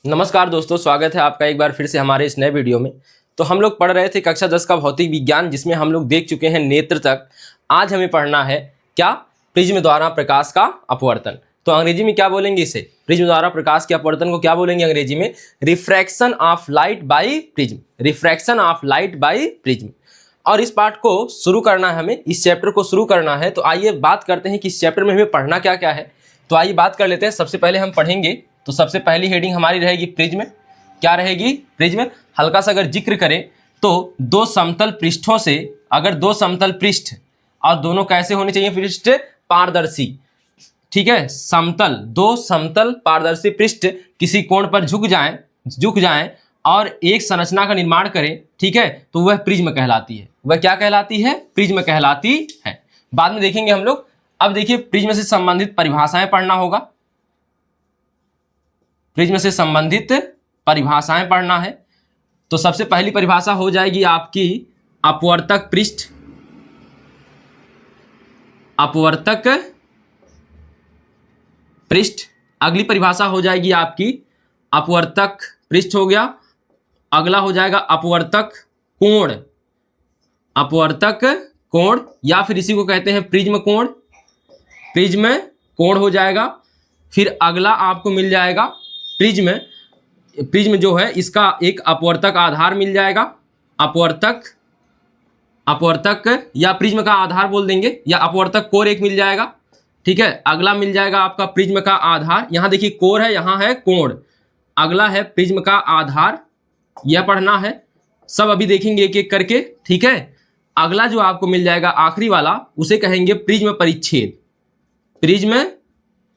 नमस्कार दोस्तों, स्वागत है आपका एक बार फिर से हमारे इस नए वीडियो में। तो हम लोग पढ़ रहे थे कक्षा 10 का भौतिक विज्ञान, जिसमें हम लोग देख चुके हैं नेत्र तक। आज हमें पढ़ना है क्या? प्रिज्म द्वारा प्रकाश का अपवर्तन। तो अंग्रेजी में क्या बोलेंगे इसे? प्रिज्म द्वारा प्रकाश के अपवर्तन को क्या बोलेंगे अंग्रेजी में? Refraction of light by prism. Refraction of light by prism. और इस पार्ट को शुरू करना है, हमें इस चैप्टर को शुरू करना है। तो आइए बात करते हैं कि इस चैप्टर में हमें पढ़ना क्या क्या है। तो आइए बात कर लेते हैं। सबसे पहले हम पढ़ेंगे, तो सबसे पहली हेडिंग हमारी रहेगी प्रिज्म। क्या रहेगी? प्रिज्म। हल्का सा अगर जिक्र करें तो दो समतल पृष्ठों से, अगर दो समतल पृष्ठ और दोनों कैसे होने चाहिए पृष्ठ? पारदर्शी। ठीक है, समतल, दो समतल पारदर्शी पृष्ठ किसी कोण पर झुक जाएं और एक संरचना का निर्माण करें, ठीक है, तो वह प्रिज्म कहलाती है। वह क्या कहलाती है? प्रिज्म कहलाती है। बाद में देखेंगे हम लोग। अब देखिए, प्रिज्म से संबंधित परिभाषाएं पढ़ना होगा। प्रिज्म से संबंधित परिभाषाएं पढ़ना है। तो सबसे पहली परिभाषा हो जाएगी आपकी अपवर्तक पृष्ठ। अपवर्तक पृष्ठ। अगली परिभाषा हो जाएगी आपकी अपवर्तक पृष्ठ हो गया। अगला हो जाएगा अपवर्तक कोण। अपवर्तक कोण, या फिर इसी को कहते हैं प्रिज्म कोण। प्रिज्म कोण हो जाएगा। फिर अगला आपको मिल जाएगा प्रिज्म। प्रिज्म जो है इसका एक अपवर्तक आधार मिल जाएगा। अपवर्तक या प्रिज्म का आधार बोल देंगे, या अपवर्तक कोर एक मिल जाएगा। ठीक है, अगला मिल जाएगा आपका प्रिज्म का आधार। यहां देखिए कोर है, यहां है कोण। अगला है प्रिज्म का आधार, यह पढ़ना है। सब अभी देखेंगे एक एक करके, ठीक है। अगला जो आपको मिल जाएगा आखिरी वाला, उसे कहेंगे प्रिज्म परिच्छेद। प्रिज्म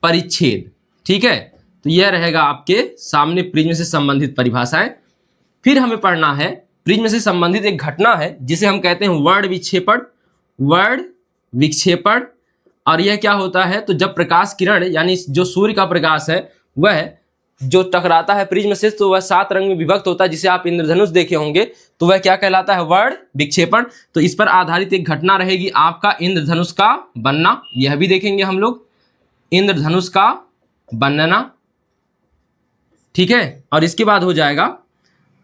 परिच्छेद, ठीक है। तो यह रहेगा आपके सामने प्रिज्म से संबंधित परिभाषाएं। फिर हमें पढ़ना है प्रिज्म से संबंधित एक घटना है जिसे हम कहते हैं वर्ण विक्षेपण। वर्ण विक्षेपण। और यह क्या होता है? तो जब प्रकाश किरण यानी जो सूर्य का प्रकाश है वह जो टकराता है प्रिज्म से, तो वह 7 रंग में विभक्त होता है, जिसे आप इंद्रधनुष देखे होंगे। तो वह क्या कहलाता है? वर्ण विक्षेपण। तो इस पर आधारित एक घटना रहेगी आपका इंद्रधनुष का बनना। यह भी देखेंगे हम लोग, इंद्रधनुष का बनना, ठीक है। और इसके बाद हो जाएगा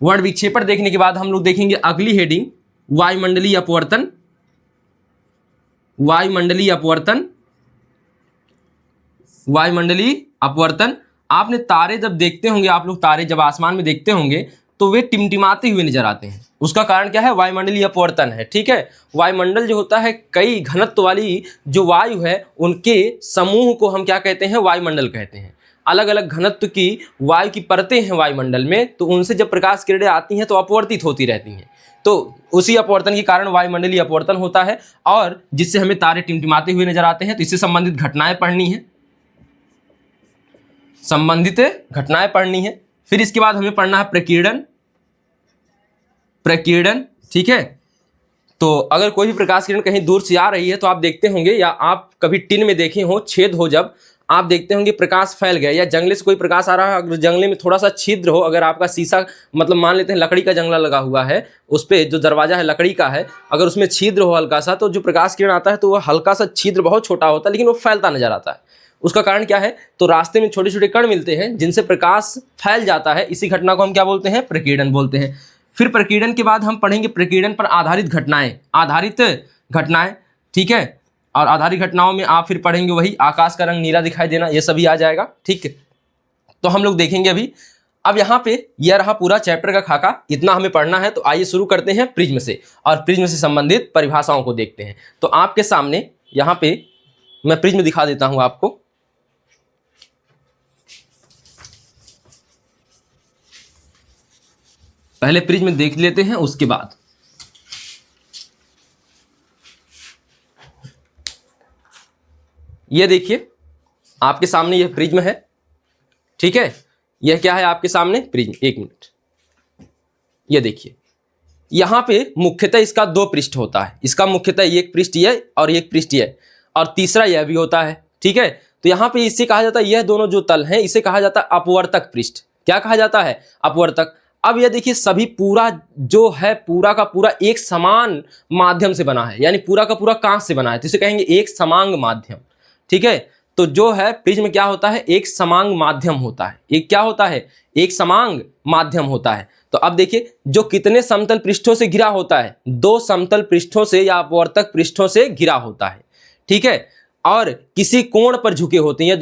वर्ण विक्षेपण। देखने के बाद हम लोग देखेंगे अगली हेडिंग, वायुमंडलीय अपवर्तन। वायुमंडलीय अपवर्तन। वायुमंडलीय अपवर्तन। आपने तारे जब देखते होंगे, आप लोग तारे जब आसमान में देखते होंगे तो वे टिमटिमाते हुए नजर आते हैं। उसका कारण क्या है? वायुमंडलीय अपवर्तन है, ठीक है। वायुमंडल जो होता है, कई घनत्व वाली जो वायु है उनके समूह को हम क्या कहते हैं? वायुमंडल कहते हैं। अलग अलग घनत्व की वायु की परतें हैं वायुमंडल में, तो उनसे जब प्रकाश किरणें आती हैं तो अपवर्तित होती रहती हैं। तो उसी अपवर्तन के कारण वायुमंडलीय अपवर्तन होता है, और जिससे हमें तारे टिमटिमाते हुए नजर आते हैं। तो इससे संबंधित घटनाएं पढ़नी है, संबंधित घटनाएं पढ़नी है। फिर इसके बाद हमें पढ़ना है प्रकीर्णन। प्रकीर्णन, ठीक है। तो अगर कोई भी प्रकाश किरण कहीं दूर से आ रही है तो आप देखते होंगे, या आप कभी टिन में देखे हो, छेद हो, जब आप देखते होंगे प्रकाश फैल गया, या जंगले से कोई प्रकाश आ रहा है, अगर जंगले में थोड़ा सा छिद्र हो, अगर आपका शीशा, मतलब मान लेते हैं लकड़ी का जंगला लगा हुआ है, उस पर जो दरवाजा है लकड़ी का है, अगर उसमें छिद्र हो हल्का सा, तो जो प्रकाश किरण आता है तो वह हल्का सा छिद्र बहुत छोटा होता है, लेकिन वो फैलता नजर आता है। उसका कारण क्या है? तो रास्ते में छोटे छोटे कण मिलते हैं जिनसे प्रकाश फैल जाता है। इसी घटना को हम क्या बोलते हैं? प्रकीर्णन बोलते हैं। फिर प्रकीर्णन के बाद हम पढ़ेंगे प्रकीर्णन पर आधारित घटनाएं। आधारित घटनाएं, ठीक है। और आधारित घटनाओं में आप फिर पढ़ेंगे वही आकाश का रंग नीला दिखाई देना, ये सभी आ जाएगा, ठीक है। तो हम लोग देखेंगे अभी। अब यहाँ पे यह रहा पूरा चैप्टर का खाका, इतना हमें पढ़ना है। तो आइए शुरू करते हैं प्रिज्म से, और प्रिज्म से संबंधित परिभाषाओं को देखते हैं। तो आपके सामने यहाँ पे मैं प्रिज्म दिखा देता हूं आपको। पहले प्रिज्म देख लेते हैं, उसके बाद ये देखिए आपके सामने यह प्रिज्म है, ठीक है। यह क्या है आपके सामने? प्रिज्म। एक मिनट, ये देखिए यहां पे मुख्यतः इसका 2 पृष्ठ होता है। इसका मुख्यतः एक पृष्ठ यह और एक पृष्ठ यह, और तीसरा यह भी होता है, ठीक है। तो यहां पे इससे कहा जाता है, यह दोनों जो तल हैं इसे कहा जाता है अपवर्तक पृष्ठ। क्या कहा जाता है? अपवर्तक। अब यह देखिए सभी पूरा जो है पूरा का पूरा एक समान माध्यम से बना है, यानी पूरा का पूरा कांच से बना है, तो इसे कहेंगे एक समांग माध्यम, ठीक है। तो जो है प्रिज्म क्या होता है, एक समांग माध्यम होता है। एक क्या होता है, एक समांग माध्यम होता है। तो अब देखिए जो कितने समतल पृष्ठों से घिरा होता है, दो समतल पृष्ठों से या अपवर्तक पृष्ठों से घिरा होता है, ठीक है, और किसी कोण पर झुके होते हैं। यह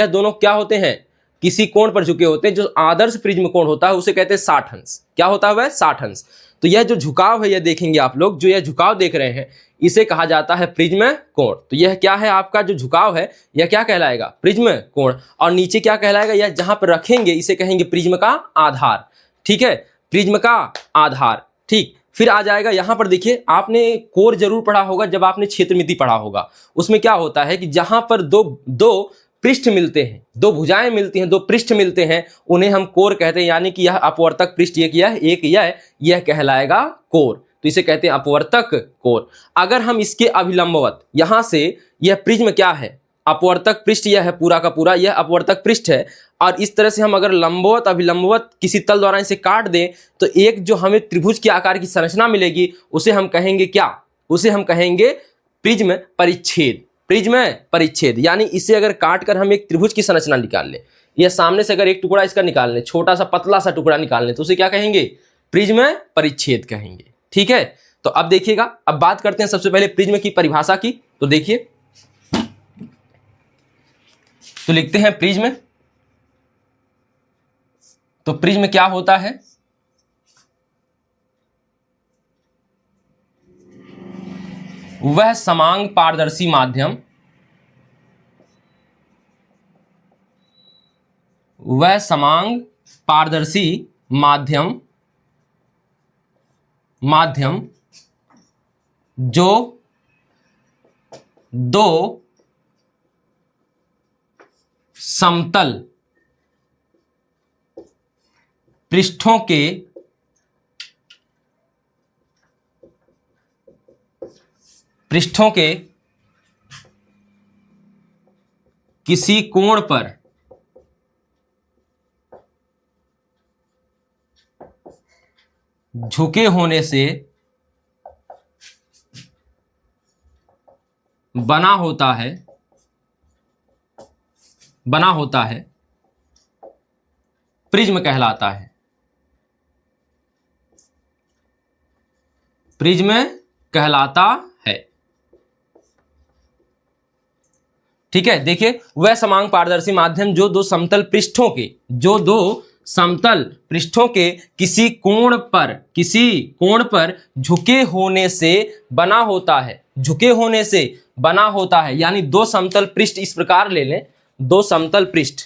दोनों क्या होते हैं, किसी कोण पर झुके होते हैं। जो आदर्श प्रिज्म कोण होता है उसे कहते हैं 60 अंश। क्या होता है वह, 60 अंश। तो यह जो झुकाव है, यह देखेंगे आप लोग, जो यह झुकाव देख रहे हैं इसे कहा जाता है प्रिज्म कोण। तो यह क्या है, आपका जो झुकाव है यह क्या कहलाएगा, प्रिज्म कोण। और नीचे क्या कहलाएगा, यह जहां पर रखेंगे इसे कहेंगे प्रिज्म का आधार, ठीक है, प्रिज्म का आधार। ठीक, फिर आ जाएगा यहां पर देखिए, आपने कोर जरूर पढ़ा होगा जब आपने क्षेत्रमिति पढ़ा होगा। उसमें क्या होता है कि जहां पर दो पृष्ठ मिलते हैं, दो भुजाएं मिलती हैं, दो पृष्ठ मिलते हैं, उन्हें हम कोर कहते हैं। यानी कि यह अपवर्तक पृष्ठ एक यह कहलाएगा कोर। तो इसे कहते हैं अपवर्तक कोर। अगर हम इसके अभिलंबवत यहां से, यह प्रिज्म क्या है, अपवर्तक पृष्ठ यह है, पूरा का पूरा यह अपवर्तक पृष्ठ है, और इस तरह से हम अगर लंबवत अभिलंबवत किसी तल द्वारा इसे काट दें तो एक जो हमें त्रिभुज के आकार की संरचना मिलेगी उसे हम कहेंगे क्या, उसे हम कहेंगे प्रिज्म परिच्छेद। प्रिज्म परिच्छेद यानी इसे अगर काट कर हम एक त्रिभुज की संरचना निकाल लें, या सामने से अगर एक टुकड़ा इसका निकाल लें, छोटा सा पतला सा टुकड़ा निकाल लें, तो उसे क्या कहेंगे, प्रिज्म परिच्छेद कहेंगे, ठीक है। तो अब देखिएगा, अब बात करते हैं सबसे पहले प्रिज्म की परिभाषा की। तो देखिए, तो लिखते हैं प्रिज्म। तो प्रिज्म क्या होता है, वह समांग पारदर्शी माध्यम, वह समांग पारदर्शी माध्यम जो दो समतल पृष्ठों के किसी कोण पर झुके होने से बना होता है प्रिज्म कहलाता है। प्रिज्म कहलाता है, ठीक है। देखिए, वह समांग पारदर्शी माध्यम जो दो समतल पृष्ठों के किसी कोण पर झुके होने से बना होता है। झुके होने से बना होता है यानी दो समतल पृष्ठ इस प्रकार ले लें, दो समतल पृष्ठ,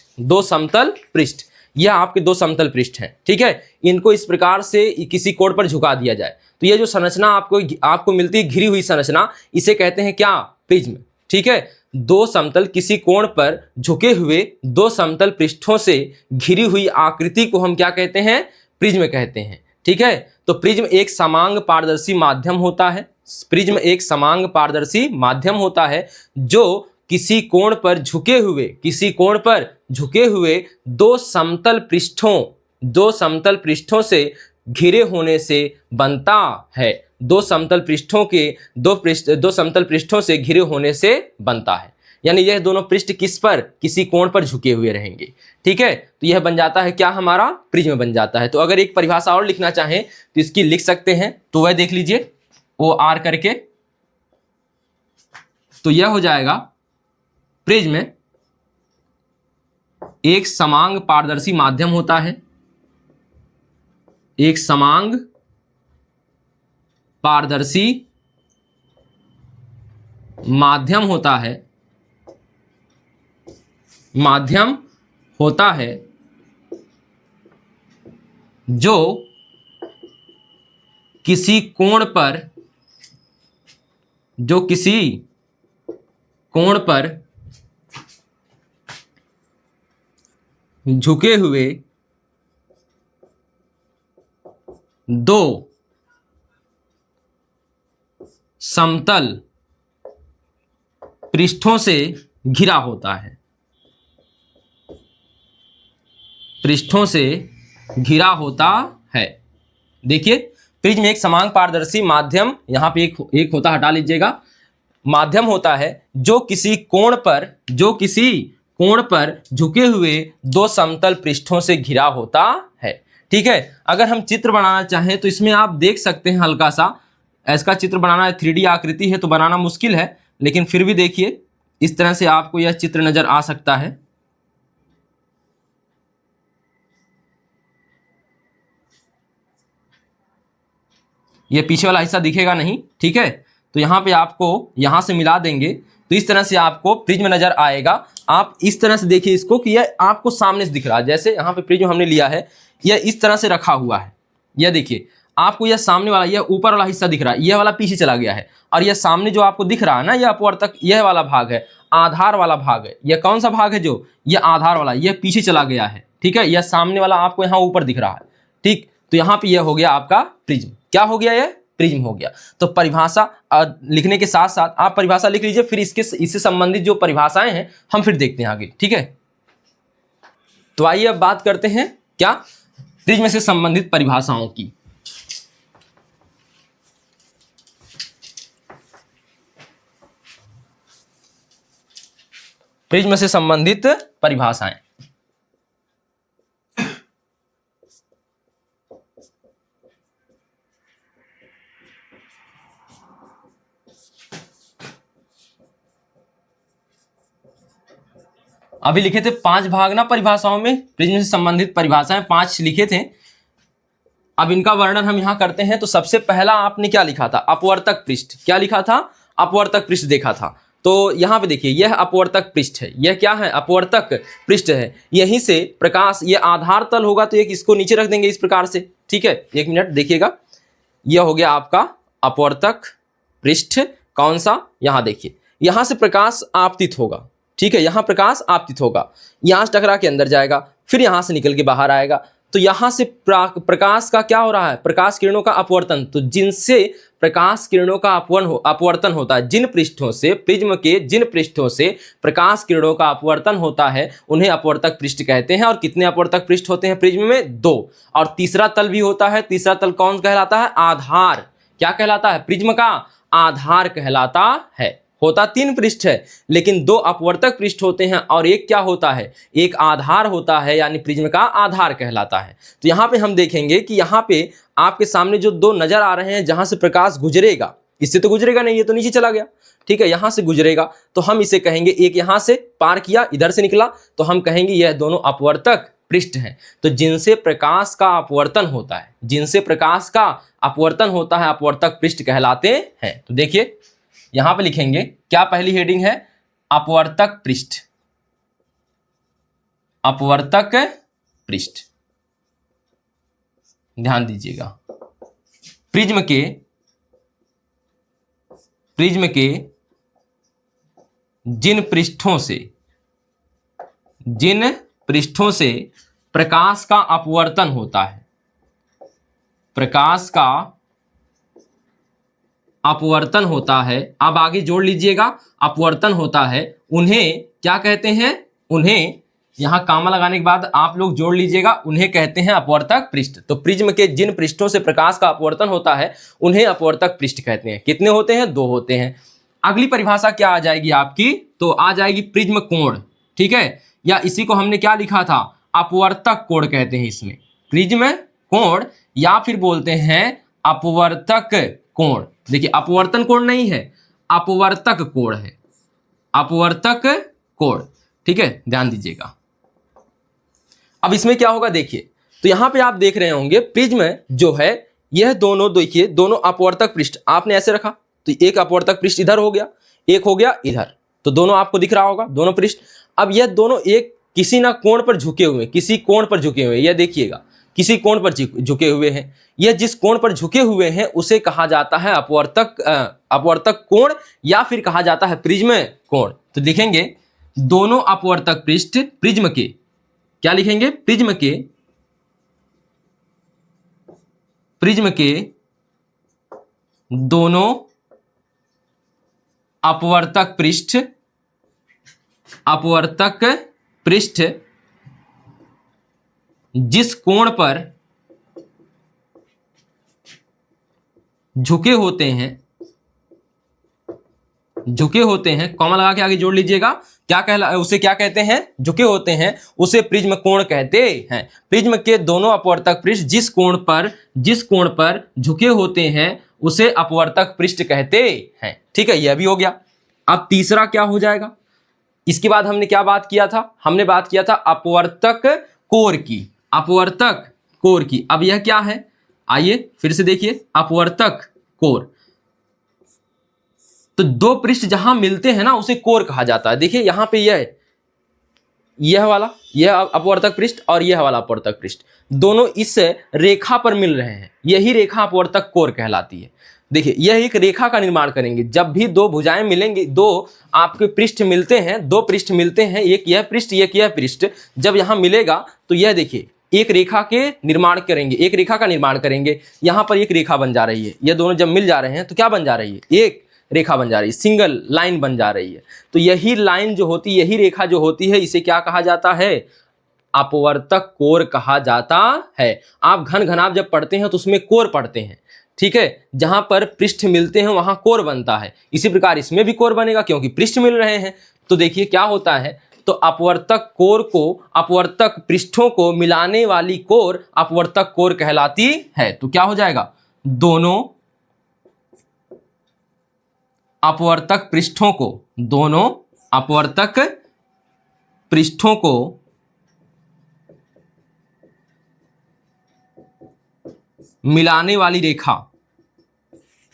यह आपके दो समतल पृष्ठ हैं, ठीक है। इनको इस प्रकार से किसी कोण पर झुका दिया जाए तो यह जो संरचना आपको मिलती है, घिरी हुई संरचना, इसे कहते हैं क्या, प्रिज्म, ठीक है। दो समतल किसी कोण पर झुके हुए दो समतल पृष्ठों से घिरी हुई आकृति को हम क्या कहते हैं, प्रिज्म कहते हैं, ठीक है। तो प्रिज्म एक समांग पारदर्शी माध्यम होता है। प्रिज्म एक समांग पारदर्शी माध्यम होता है जो किसी कोण पर झुके हुए दो समतल पृष्ठों से घिरे होने से बनता है। दो समतल पृष्ठों से घिरे होने से बनता है, यानी यह दोनों पृष्ठ किसी कोण पर झुके हुए रहेंगे, ठीक है। तो यह बन जाता है क्या, हमारा प्रिज्म बन जाता है। तो अगर एक परिभाषा और लिखना चाहें तो इसकी लिख सकते हैं, तो वह देख लीजिए OR करके, तो यह हो जाएगा प्रिज्म एक समांग पारदर्शी माध्यम होता है, एक समांग पारदर्शी माध्यम होता है जो किसी कोण पर झुके हुए दो समतल पृष्ठों से घिरा होता है। देखिए, प्रिज्म एक समांग पारदर्शी माध्यम, यहां पे एक होता हटा लीजिएगा, माध्यम होता है जो किसी कोण पर झुके हुए दो समतल पृष्ठों से घिरा होता है। ठीक है, अगर हम चित्र बनाना चाहें तो इसमें आप देख सकते हैं हल्का सा इसका चित्र बनाना 3D आकृति है तो बनाना मुश्किल है, लेकिन फिर भी देखिए इस तरह से आपको यह चित्र नजर आ सकता है। ये पीछे वाला हिस्सा दिखेगा नहीं, ठीक है, तो यहाँ पे आपको यहाँ से मिला देंगे तो इस तरह से आपको प्रिज्म नजर आएगा। आप इस तरह से देखिए इसको कि यह आपको सामने से दिख रहा है, जैसे यहाँ पे प्रिज्म हमने लिया है यह इस तरह से रखा हुआ है। यह देखिए आपको यह सामने वाला यह ऊपर वाला हिस्सा दिख रहा है, यह वाला पीछे चला गया है, और यह सामने जो आपको दिख रहा है ना यह अपवर्तक यह वाला भाग है, आधार वाला भाग है। यह कौन सा भाग है? जो यह आधार वाला, यह पीछे चला गया है। ठीक है, यह सामने वाला आपको यहाँ ऊपर दिख रहा है। ठीक, तो यहाँ पे यह हो गया आपका प्रिज्म। क्या हो गया? यह प्रिज्म हो गया। तो परिभाषा लिखने के साथ साथ आप परिभाषा लिख लीजिए, फिर इससे संबंधित जो परिभाषाएं हैं हम फिर देखते हैं आगे। ठीक है, तो आइए अब बात करते हैं क्या प्रिज्म से संबंधित परिभाषाओं की। प्रिज्म से संबंधित परिभाषाएं। अभी लिखे थे 5 भाग ना परिभाषाओं में, प्रिज्म से संबंधित परिभाषाएं 5 लिखे थे। अब इनका वर्णन हम यहां करते हैं। तो सबसे पहला आपने क्या लिखा था? अपवर्तक पृष्ठ। क्या लिखा था? अपवर्तक पृष्ठ देखा था। तो यहां पे देखिए यह अपवर्तक पृष्ठ है। यह क्या है? अपवर्तक पृष्ठ है। यहीं से प्रकाश, यह आधार तल होगा तो एक इसको नीचे रख देंगे इस प्रकार से। ठीक है, 1 मिनट देखिएगा, यह हो गया आपका अपवर्तक पृष्ठ। कौन सा? यहां देखिए, यहां से प्रकाश आपतित होगा। ठीक है, यहां प्रकाश आपतित होगा, यहां से टकरा के अंदर जाएगा, फिर यहां से निकल के बाहर आएगा। तो यहां से प्रकाश का क्या हो रहा है? प्रकाश किरणों का अपवर्तन। तो जिनसे प्रकाश किरणों का अपवर्तन होता है, जिन पृष्ठों से, प्रिज्म के जिन पृष्ठों से प्रकाश किरणों का अपवर्तन होता है उन्हें अपवर्तक पृष्ठ कहते हैं। और कितने अपवर्तक पृष्ठ होते हैं प्रिज्म में? 2। और तीसरा तल भी होता है। तीसरा तल कौन कहलाता है? आधार। क्या कहलाता है? प्रिज्म का आधार कहलाता है। होता 3 पृष्ठ है, लेकिन 2 अपवर्तक पृष्ठ होते हैं और एक क्या होता है? एक आधार होता है, यानी प्रिज्म का आधार कहलाता है। तो यहाँ पे हम देखेंगे कि यहाँ पे आपके सामने जो 2 नजर आ रहे हैं जहां से प्रकाश गुजरेगा, इससे तो गुजरेगा नहीं, ये तो नीचे चला गया। ठीक है, यहां से गुजरेगा तो हम इसे कहेंगे, एक यहां से पार किया, इधर से निकला, तो हम कहेंगे यह दोनों अपवर्तक पृष्ठ हैं। तो जिनसे प्रकाश का अपवर्तन होता है, जिनसे प्रकाश का अपवर्तन होता है, अपवर्तक पृष्ठ कहलाते हैं। तो देखिए यहां पे लिखेंगे, क्या पहली हेडिंग है? अपवर्तक पृष्ठ। अपवर्तक पृष्ठ, ध्यान दीजिएगा। प्रिज्म के जिन पृष्ठों से प्रकाश का अपवर्तन होता है, प्रकाश का अपवर्तन होता है, अब आगे जोड़ लीजिएगा, अपवर्तन होता है, उन्हें क्या कहते हैं? उन्हें, यहां कामा लगाने के बाद आप लोग जोड़ लीजिएगा, उन्हें कहते हैं अपवर्तक पृष्ठ। तो प्रिज्म के जिन पृष्ठों से प्रकाश का अपवर्तन होता है उन्हें अपवर्तक पृष्ठ कहते हैं। कितने होते हैं? 2 होते हैं। अगली परिभाषा क्या आ जाएगी आपकी? तो आ जाएगी प्रिज्म कोण। ठीक है, या इसी को हमने क्या लिखा था? अपवर्तक कोण कहते हैं इसमें, प्रिज्म कोण, या फिर बोलते हैं अपवर्तक कोण। देखिए अपवर्तन कोण नहीं है, अपवर्तक कोण है, अपवर्तक कोण। ठीक है, ध्यान दीजिएगा। अब इसमें क्या होगा देखिए, तो यहां पे आप देख रहे होंगे प्रिज्म जो है यह दोनों, देखिए दोनों अपवर्तक पृष्ठ आपने ऐसे रखा, तो एक अपवर्तक पृष्ठ इधर हो गया, एक हो गया इधर, तो दोनों आपको दिख रहा होगा दोनों पृष्ठ। अब यह दोनों एक किसी ना कोण पर झुके हुए, किसी कोण पर झुके हुए, यह देखिएगा किसी कोण पर झुके हुए हैं। यह जिस कोण पर झुके हुए हैं उसे कहा जाता है अपवर्तक कोण, या फिर कहा जाता है प्रिज्म कोण। तो लिखेंगे दोनों अपवर्तक पृष्ठ प्रिज्म के, क्या लिखेंगे? प्रिज्म के दोनों अपवर्तक पृष्ठ जिस कोण पर झुके होते हैं, झुके होते हैं, कॉमा लगा के आगे जोड़ लीजिएगा, उसे क्या कहते हैं, झुके होते हैं, उसे प्रिज्म कोण कहते हैं। प्रिज्म के दोनों अपवर्तक पृष्ठ जिस कोण पर झुके होते हैं उसे अपवर्तक पृष्ठ कहते हैं। ठीक है, यह भी हो गया। अब तीसरा क्या हो जाएगा, इसके बाद हमने क्या बात किया था, हमने बात किया था अपवर्तक कोर की, अपवर्तक कोर की। अब यह क्या है, आइए फिर से देखिए, अपवर्तक कोर। तो दो पृष्ठ जहां मिलते हैं ना उसे कोर कहा जाता है। देखिए यहां पे यह वाला, यह अपवर्तक पृष्ठ और यह वाला अपवर्तक पृष्ठ, दोनों इस रेखा पर मिल रहे हैं, यही रेखा अपवर्तक कोर कहलाती है। देखिए यह एक रेखा का निर्माण करेंगे। जब भी दो भुजाएं मिलेंगी, दो आपके पृष्ठ मिलते हैं, दो पृष्ठ मिलते हैं, एक यह पृष्ठ एक यह पृष्ठ, जब यहां मिलेगा तो यह देखिए एक रेखा के निर्माण करेंगे, एक रेखा का निर्माण करेंगे। यहां पर एक रेखा बन जा रही है, ये दोनों जब मिल जा रहे हैं तो क्या बन जा रही है, एक रेखा बन जा रही है, सिंगल लाइन बन जा रही है। तो यही लाइन जो होती, यही रेखा जो होती है, इसे क्या कहा जाता है, अपवर्तक कोर कहा जाता है। आप घन घनाभ जब पढ़ते हैं तो उसमें कोर पढ़ते हैं। ठीक है, जहां पर पृष्ठ मिलते हैं वहां कोर बनता है। इसी प्रकार इसमें भी कोर बनेगा क्योंकि पृष्ठ मिल रहे हैं। तो देखिए क्या होता है, तो अपवर्तक कोर को, अपवर्तक पृष्ठों को मिलाने वाली कोर अपवर्तक कोर कहलाती है। तो क्या हो जाएगा, दोनों अपवर्तक पृष्ठों को, दोनों अपवर्तक पृष्ठों को मिलाने वाली रेखा,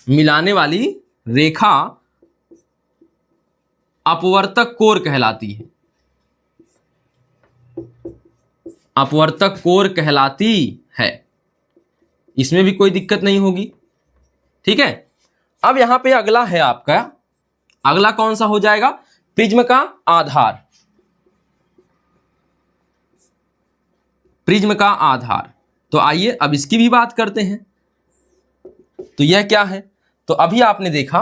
मिलाने वाली रेखा अपवर्तक कोर कहलाती है, अपवर्तक कोर कहलाती है। इसमें भी कोई दिक्कत नहीं होगी। ठीक है, अब यहां पे अगला है आपका, अगला कौन सा हो जाएगा, प्रिज्म का आधार। प्रिज्म का आधार, तो आइए अब इसकी भी बात करते हैं। तो यह क्या है, तो अभी आपने देखा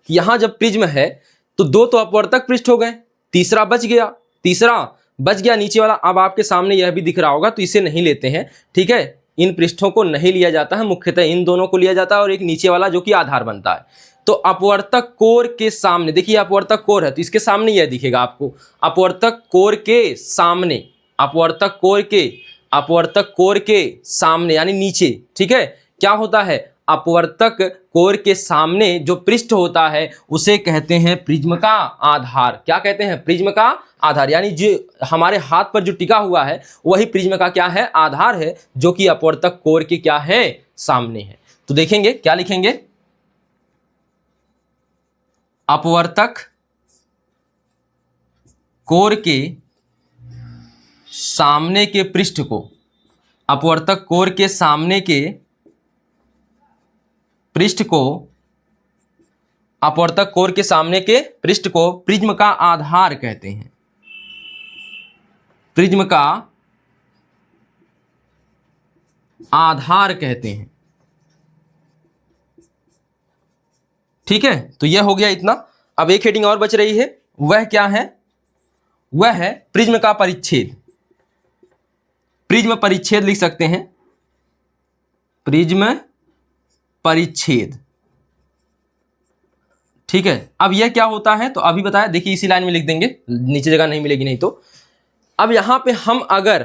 कि यहां जब प्रिज्म है तो दो तो अपवर्तक पृष्ठ हो गए, तीसरा बच गया, तीसरा बच गया नीचे वाला। अब आपके सामने यह भी दिख रहा होगा, तो इसे नहीं लेते हैं। ठीक है, इन पृष्ठों को नहीं लिया जाता है, मुख्यतः इन दोनों को लिया जाता है और एक नीचे वाला जो कि आधार बनता है। तो अपवर्तक कोर के सामने, देखिए अपवर्तक कोर है तो इसके सामने यह दिखेगा आपको, अपवर्तक कोर के सामने, अपवर्तक कोर के सामने यानी नीचे। ठीक है, क्या होता है, अपवर्तक कोर के सामने जो पृष्ठ होता है उसे कहते हैं प्रिज्म का आधार। क्या कहते हैं, प्रिज्म का आधार, यानी जो हमारे हाथ पर जो टिका हुआ है वही प्रिज्म का क्या है, आधार है, जो कि अपवर्तक कोर के क्या है, सामने है। तो देखेंगे क्या लिखेंगे, अपवर्तक कोर के सामने के पृष्ठ को, अपवर्तक कोर के सामने के पृष्ठ को, अपवर्तक कोर के सामने के पृष्ठ को प्रिज्म का आधार कहते हैं, प्रिज्म का आधार कहते हैं। ठीक है, तो यह हो गया इतना। अब एक हेडिंग और बच रही है, वह क्या है, वह है प्रिज्म का परिच्छेद। प्रिज्म परिच्छेद लिख सकते हैं, प्रिज्म परिच्छेद। ठीक है, अब यह क्या होता है, तो अभी बताया, देखिए इसी लाइन में लिख देंगे, नीचे जगह नहीं मिलेगी नहीं तो। अब यहां पे हम अगर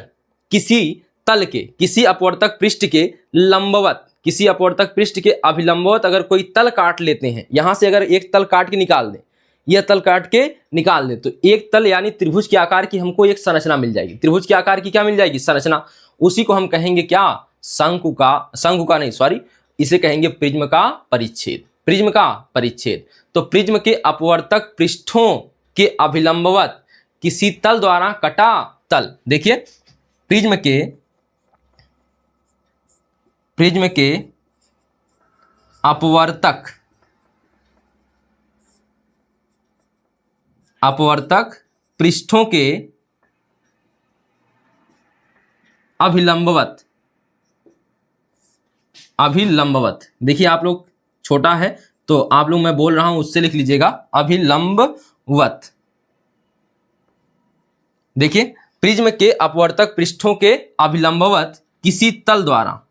किसी तल के, किसी अपवर्तक पृष्ठ के लंबवत, किसी अपवर्तक पृष्ठ के अभिलंबवत अगर कोई तल काट लेते हैं, यहां से अगर एक तल काट के निकाल दें, यह तल काट के निकाल दें, तो एक तल यानी त्रिभुज के आकार की हमको एक संरचना मिल जाएगी। त्रिभुज के आकार की क्या मिल जाएगी, संरचना। उसी को हम कहेंगे क्या, शंकु का नहीं, सॉरी, इसे कहेंगे प्रिज्म का परिच्छेद, प्रिज्म का परिच्छेद। तो प्रिज्म के अपवर्तक पृष्ठों के अभिलंबवत किसी तल द्वारा कटा तल, देखिए प्रिज्म के अपवर्तक पृष्ठों के अभिलंबवत, देखिए आप लोग छोटा है तो आप लोग, मैं बोल रहा हूं उससे लिख लीजिएगा, अभिलंबवत। देखिए प्रिज्म के अपवर्तक पृष्ठों के अभिलंबवत किसी तल द्वारा,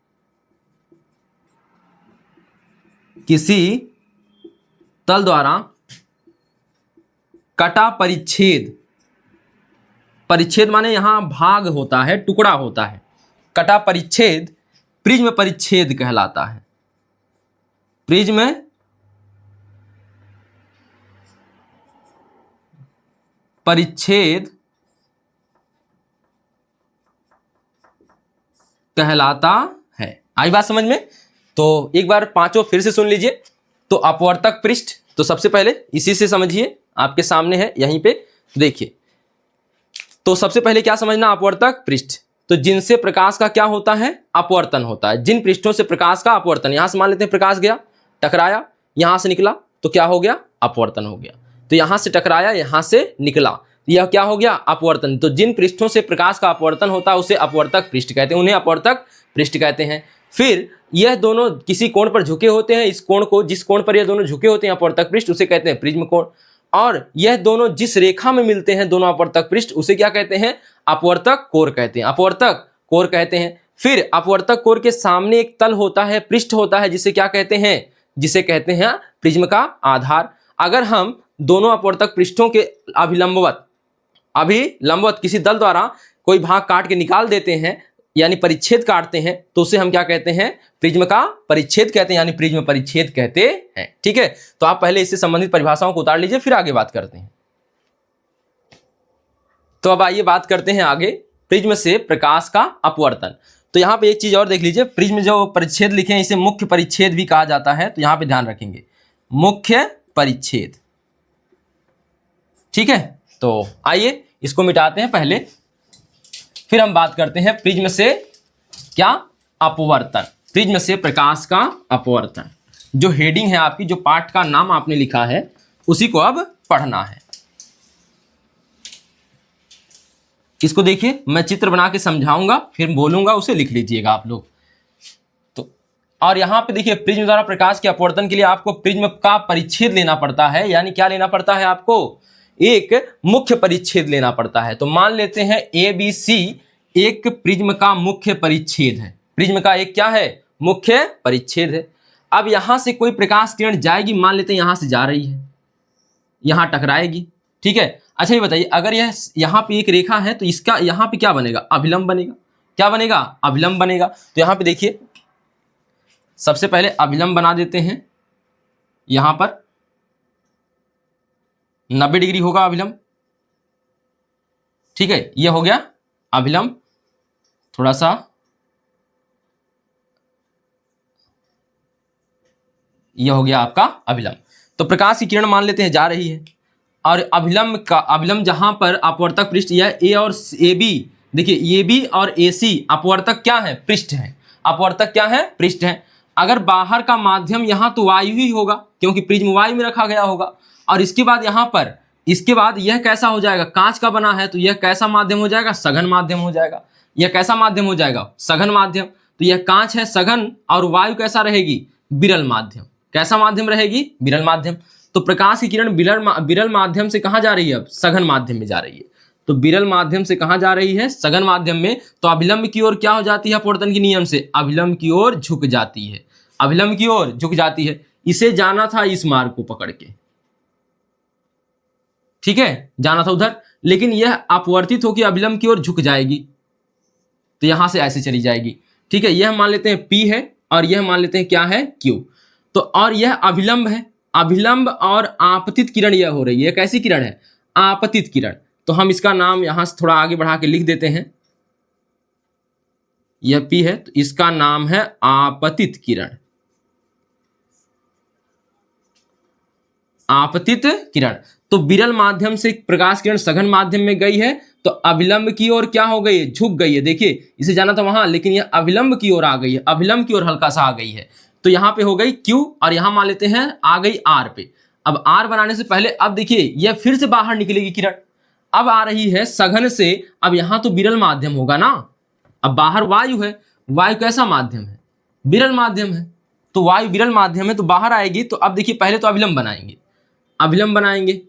किसी तल द्वारा कटा परिच्छेद, परिच्छेद माने यहां भाग होता है, टुकड़ा होता है। कटा परिच्छेद प्रिज्म परिच्छेद कहलाता है। प्रिज्म परिच्छेद कहलाता है। आई बात समझ में? तो एक बार पांचों फिर से सुन लीजिए। तो अपवर्तक पृष्ठ, तो सबसे पहले इसी से समझिए, आपके सामने है यहीं पे देखिए। तो सबसे पहले क्या समझना, अपवर्तक पृष्ठ, तो जिनसे प्रकाश का क्या होता है, अपवर्तन होता है। जिन पृष्ठों से प्रकाश का अपवर्तन, यहां से मान लेते हैं प्रकाश गया, टकराया, यहां से निकला, तो क्या हो गया, अपवर्तन हो गया। तो यहां से टकराया, यहां से निकला, यह क्या हो गया, अपवर्तन। तो जिन पृष्ठों से प्रकाश का अपवर्तन होता है उसे अपवर्तक पृष्ठ कहते हैं, उन्हें अपवर्तक पृष्ठ कहते हैं। फिर यह दोनों किसी कोण पर झुके होते हैं, इस कोण को, जिस कोण पर यह दोनों झुके होते हैं अपवर्तक पृष्ठ, उसे कहते हैं प्रिज्म कोण। और यह दोनों जिस रेखा में मिलते हैं, दोनों अपवर्तक पृष्ठ, उसे क्या कहते हैं, अपवर्तक कोर कहते हैं, अपवर्तक कोर कहते हैं। फिर अपवर्तक कोर के सामने एक तल होता है, पृष्ठ होता है, जिसे क्या कहते हैं, जिसे कहते हैं प्रिज्म का आधार। अगर हम दोनों अपवर्तक पृष्ठों के अभिलंबवत किसी दल द्वारा कोई भाग काट के निकाल देते हैं, यानी परिच्छेद काटते हैं, तो उसे हम क्या कहते हैं, प्रिज्म का परिच्छेद कहते हैं, यानी प्रिज्म परिच्छेद कहते हैं। ठीक है, तो आप पहले इससे संबंधित परिभाषाओं को उतार लीजिए, फिर आगे बात करते हैं। तो अब आइए बात करते हैं आगे, प्रिज्म से प्रकाश का अपवर्तन। तो यहां पे एक चीज और देख लीजिए, प्रिज्म जो परिच्छेद लिखे हैं इसे मुख्य परिच्छेद भी कहा जाता है, तो यहां पे ध्यान रखेंगे, मुख्य परिच्छेद। ठीक है, तो आइए इसको मिटाते हैं पहले, फिर हम बात करते हैं प्रिज्म से क्या, अपवर्तन, प्रिज्म से प्रकाश का अपवर्तन। जो हेडिंग है आपकी, जो पाठ का नाम आपने लिखा है, उसी को अब पढ़ना है। इसको देखिए, मैं चित्र बना के समझाऊंगा, फिर बोलूंगा, उसे लिख लीजिएगा आप लोग। तो और यहां पे देखिए, प्रिज्म द्वारा प्रकाश के अपवर्तन के लिए आपको प्रिज्म का परिच्छेद लेना पड़ता है, यानी क्या लेना पड़ता है, आपको एक मुख्य परिच्छेद लेना पड़ता है। तो मान लेते हैं ABC एक प्रिज्म का मुख्य परिच्छेद है, प्रिज्म का एक क्या है, मुख्य परिच्छेद है। अब यहां से कोई प्रकाश किरण जाएगी, मान लेते हैं यहां से जा रही है, यहां टकराएगी। ठीक है, अच्छा ये बताइए, अगर यह यहां पे एक रेखा है तो इसका यहां पे क्या बनेगा, अभिलंब बनेगा। क्या बनेगा, अभिलंब बनेगा। तो यहां पे देखिए, सबसे पहले अभिलंब बना देते हैं, यहां पर 90 डिग्री होगा अभिलंब। ठीक है, यह हो गया अभिलंब, थोड़ा सा यह हो गया आपका अभिलंब। तो प्रकाश की किरण मान लेते हैं जा रही है, और अभिलंब जहां पर अपवर्तक पृष्ठ, यह ए और ए बी, देखिए ए बी और ए सी अपवर्तक क्या है, पृष्ठ है, अपवर्तक क्या है, पृष्ठ है। अगर बाहर का माध्यम यहां तो वायु ही होगा, क्योंकि प्रिज्म वायु में रखा गया होगा। और इसके बाद यहां पर, इसके बाद यह कैसा हो जाएगा, कांच का बना है, तो यह कैसा माध्यम हो जाएगा, सघन माध्यम हो जाएगा। यह कैसा माध्यम हो जाएगा, सघन माध्यम। तो यह कांच है सघन, और वायु कैसा रहेगी, विरल माध्यम। कैसा माध्यम रहेगी, विरल माध्यम। तो प्रकाश की किरण विरल माध्यम से कहां जा रही है, अब सघन माध्यम में जा रही है। तो विरल माध्यम से कहां जा रही है, सघन माध्यम में। तो अभिलंब की ओर क्या हो जाती है, अपवर्तन के नियम से अभिलंब की ओर झुक जाती है, अभिलंब की ओर झुक जाती है। इसे जाना था इस मार्ग को पकड़ के, ठीक है, जाना था उधर, लेकिन यह अपवर्तित होकर अभिलंब की ओर झुक जाएगी, तो यहां से ऐसे चली जाएगी। ठीक है, यह मान लेते हैं P है, और यह मान लेते हैं क्या है, Q। तो और यह अभिलंब है, अभिलंब और आपतित किरण यह हो रही है। कैसी किरण है, आपतित किरण। तो हम इसका नाम यहां से थोड़ा आगे बढ़ा के लिख देते हैं, यह P है, तो इसका नाम है आपतित किरण, आपतित किरण। तो विरल माध्यम से प्रकाश किरण सघन माध्यम में गई है, तो अभिलंब की ओर क्या हो गई है, झुक गई है। देखिए, इसे जाना था वहां, लेकिन यह अभिलंब की ओर आ गई है, अभिलंब की ओर हल्का सा आ गई है। तो यहां पे हो गई Q, और यहां मान लेते हैं आ गई R पे। अब R बनाने से पहले, अब देखिए यह फिर से बाहर निकलेगी किरण, अब आ रही है सघन से। अब यहां तो विरल माध्यम होगा ना, अब बाहर वायु है, वायु कैसा माध्यम है, विरल माध्यम है। तो वायु विरल माध्यम है, तो बाहर आएगी। तो अब देखिए, पहले तो अभिलंब बनाएंगे, अभिलंब बनाएंगे,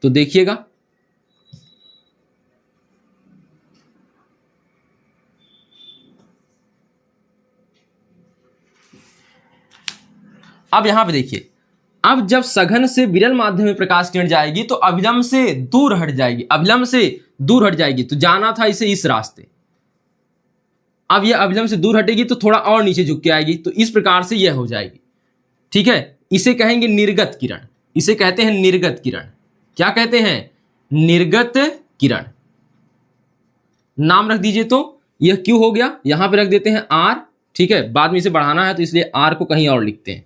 तो देखिएगा, अब यहां पे देखिए, अब जब सघन से विरल माध्यम में प्रकाश किरण जाएगी तो अभिलंब से दूर हट जाएगी, अभिलंब से दूर हट जाएगी। तो जाना था इसे इस रास्ते, अब यह अभिलंब से दूर हटेगी तो थोड़ा और नीचे झुक के आएगी, तो इस प्रकार से यह हो जाएगी। ठीक है, इसे कहेंगे निर्गत किरण, इसे कहते हैं निर्गत किरण। क्या कहते हैं? निर्गत किरण। नाम रख दीजिए। तो यह क्यों हो गया, यहां पे रख देते हैं आर। ठीक है, बाद में इसे बढ़ाना है तो इसलिए आर को कहीं और लिखते हैं,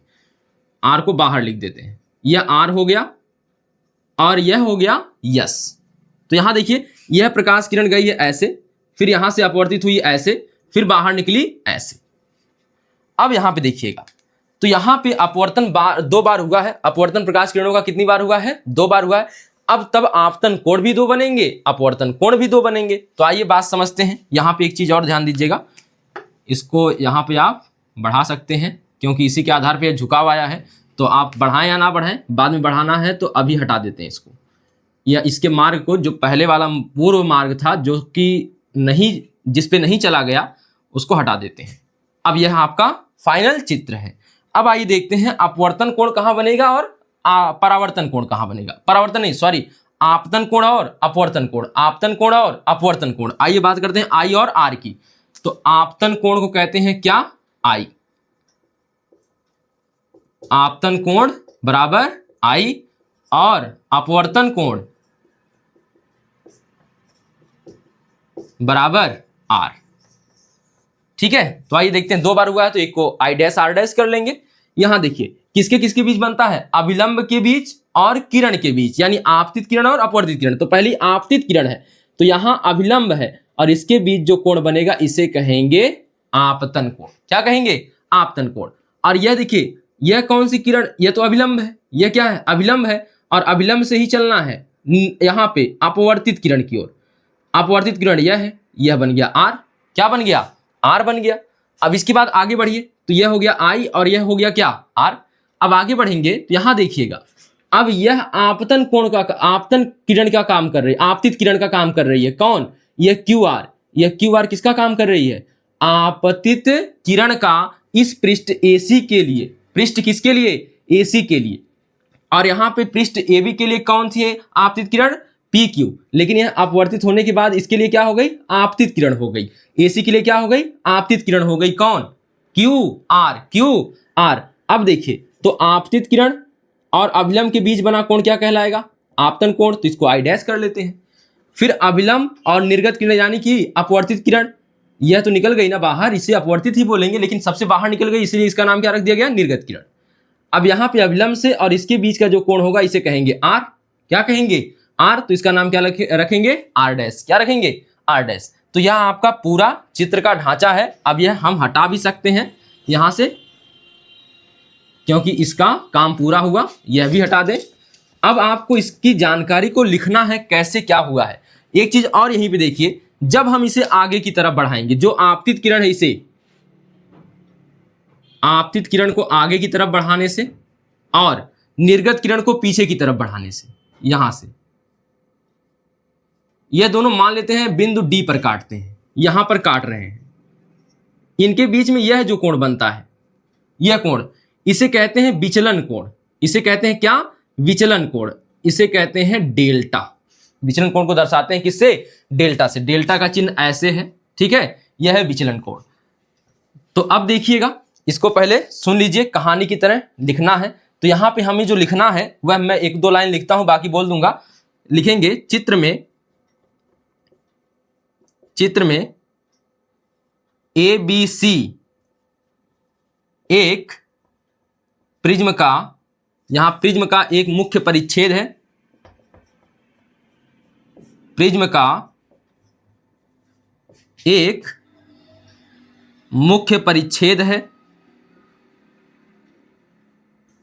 आर को बाहर लिख देते हैं। यह आर हो गया और यह हो गया यस। तो यहां देखिए, यह प्रकाश किरण गई है ऐसे, फिर यहां से अपवर्तित हुई ऐसे, फिर बाहर निकली ऐसे। अब यहां पे देखिएगा, तो यहां पे अपवर्तन दो बार हुआ है। अपवर्तन प्रकाश किरणों का कितनी बार हुआ है? 2 बार हुआ है। अब तब आपतन कोण भी 2 बनेंगे, अपवर्तन कोण भी 2 बनेंगे। तो आइए बात समझते हैं। यहां पे एक चीज और ध्यान दीजिएगा, इसको यहां पे आप बढ़ा सकते हैं क्योंकि इसी के आधार पर झुकाव आया है। तो आप बढ़ाएं या ना बढ़ाएं, बाद में बढ़ाना है तो अभी हटा देते हैं इसको, या इसके मार्ग को, जो पहले वाला पूर्व मार्ग था जो कि नहीं, जिस पे नहीं चला गया, उसको हटा देते हैं। अब यह आपका फाइनल चित्र है। अब आइए देखते हैं अपवर्तन कोण कहां बनेगा और परावर्तन कोण कहां बनेगा। परावर्तन नहीं, सॉरी, आपतन कोण और अपवर्तन कोण, आपतन कोण और अपवर्तन कोण। आइए बात करते हैं आई और आर की। तो आपतन कोण को कहते हैं क्या? आई। आपतन कोण बराबर आई और अपवर्तन कोण बराबर आर। ठीक है, तो आइए देखते हैं। 2 बार हुआ है तो एक को आई डैश आर डैश कर लेंगे। यहां देखिए किसके किसके बीच बनता है? अभिलंब के बीच और किरण के बीच, यानी आपतित किरण और अपवर्तित किरण। तो पहली आपतित किरण है तो यहां अभिलंब है और इसके बीच जो कोण बनेगा इसे कहेंगे आपतन कोण। क्या कहेंगे? आपतन कोण। और यह देखिए, यह कौन सी किरण? यह तो अभिलंब है, यह क्या है? अभिलंब है, और अभिलंब से ही चलना है यहां पे अपवर्तित किरण की ओर। अपवर्तित किरण यह है, यह बन गया आर। क्या बन गया? आर बन गया। अब इसके बाद आगे बढ़िए तो यह हो गया आई और यह हो गया क्या? आर। अब आगे बढ़ेंगे तो यहां देखिएगा, अब यह आपतन कोण का, आपतन किरण का काम कर रही है, आपतित किरण का काम कर रही है। कौन? यह क्यू आर। यह क्यू आर किसका काम कर रही है? आपतित किरण का इस पृष्ठ एसी के लिए। पृष्ठ किसके लिए? एसी के लिए। और यहां पे पृष्ठ एबी के लिए कौन सी है आपतित किरण? P Q. लेकिन यह अपवर्तित होने के बाद इसके लिए क्या हो गई? आपतित किरण हो गई। एसी के लिए क्या हो गई? आपतित किरण हो गई। कौन? Q R. Q R. अब देखिए, तो आपतित किरण और अभिलंब के बीच बना कोण क्या कहलाएगा? आपतन कोण। तो इसको आई डैश कर लेते हैं। फिर अभिलंब और निर्गत किरण यानी कि अपवर्तित किरण, यह तो निकल गई ना बाहर, इसे अपवर्तित ही बोलेंगे, लेकिन सबसे बाहर निकल गई इसलिए इसका नाम क्या रख दिया गया? निर्गत किरण। अब यहां पे अभिलंब से और इसके बीच का जो कोण होगा इसे कहेंगे आर। क्या कहेंगे? आर। तो इसका नाम क्या रखेंगे? R dash. क्या रखेंगे? R dash. तो यह आपका पूरा चित्र का ढांचा है। अब यह हम हटा भी सकते हैं यहां से, क्योंकि इसका काम पूरा हुआ। यह भी हटा दें। अब आपको इसकी जानकारी को लिखना है, कैसे क्या हुआ है। एक चीज और यहीं पे देखिए, जब हम इसे आगे की तरफ बढ़ाएंगे, जो आपतित किरण है, इसे आपतित किरण को आगे की तरफ बढ़ाने से और निर्गत किरण को पीछे की तरफ बढ़ाने से, यहां से यह दोनों मान लेते हैं बिंदु डी पर काटते हैं, यहां पर काट रहे हैं, इनके बीच में यह जो कोण बनता है, यह कोण, इसे कहते हैं विचलन कोण। इसे कहते हैं क्या? विचलन कोण। इसे कहते हैं डेल्टा। विचलन कोण को दर्शाते हैं किससे? डेल्टा से। डेल्टा का चिन्ह ऐसे है। ठीक है, यह है विचलन कोण। तो अब देखिएगा, इसको पहले सुन लीजिए, कहानी की तरह लिखना है। तो यहां पे हमें जो लिखना है वह मैं 1-2 लाइन लिखता हूं, बाकी बोल दूंगा। लिखेंगे, चित्र में ABC एक प्रिज्म का, यहां प्रिज्म का एक मुख्य परिच्छेद है। प्रिज्म का एक मुख्य परिच्छेद है,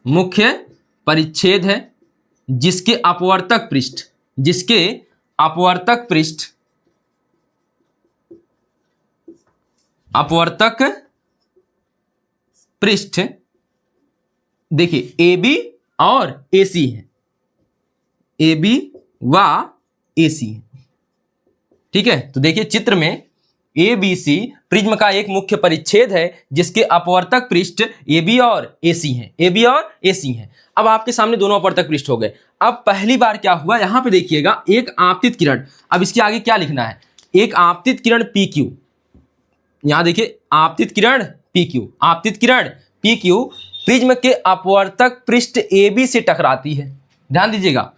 मुख्य परिच्छेद है, जिसके अपवर्तक पृष्ठ देखिए AB और AC है, AB व AC है। ठीक है, तो देखिए चित्र में ABC प्रिज्म का एक मुख्य परिच्छेद है जिसके अपवर्तक पृष्ठ AB और AC हैं, AB और AC हैं। अब आपके सामने दोनों अपवर्तक पृष्ठ हो गए। अब पहली बार क्या हुआ, यहां पे देखिएगा एक आपतित किरण, अब इसके आगे क्या लिखना है, एक आपतित किरण PQ, यहां देखिए आपतित किरण PQ, आपतित किरण PQ प्रिज्म के अपवर्तक पृष्ठ AB से टकराती है। ध्यान दीजिएगा,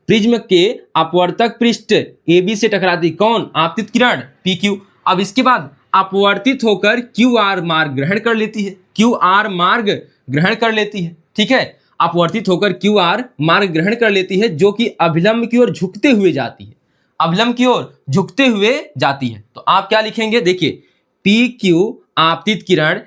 प्रिज्म के अपवर्तक पृष्ठ AB से टकराती कौन, आपतित किरण PQ। अब इसके बाद अपवर्तित होकर QR मार्ग ग्रहण कर लेती है, QR मार्ग ग्रहण कर लेती है, ठीक है, अपवर्तित होकर QR मार्ग ग्रहण कर लेती है, जो कि अभिलंब की ओर झुकते हुए जाती है, अभिलंब की ओर झुकते हुए जाती है। तो आप क्या लिखेंगे, देखिए PQ आपतित किरण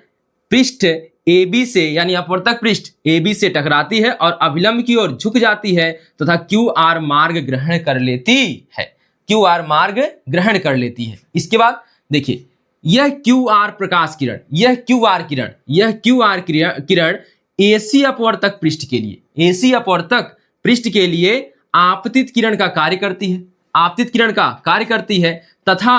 पृष्ठ AB से यानी अपवर्तक पृष्ठ AB से टकराती है और अभिलंब की ओर झुक जाती है तथा QR मार्ग ग्रहण कर लेती है, QR मार्ग ग्रहण कर लेती है। इसके बाद देखिए यह QR प्रकाश किरण, यह QR किरण, यह QR किरण AC अपवर्तक पृष्ठ के लिए, AC अपवर्तक पृष्ठ के लिए आपतित किरण का कार्य करती है, आपतित किरण का कार्य करती है तथा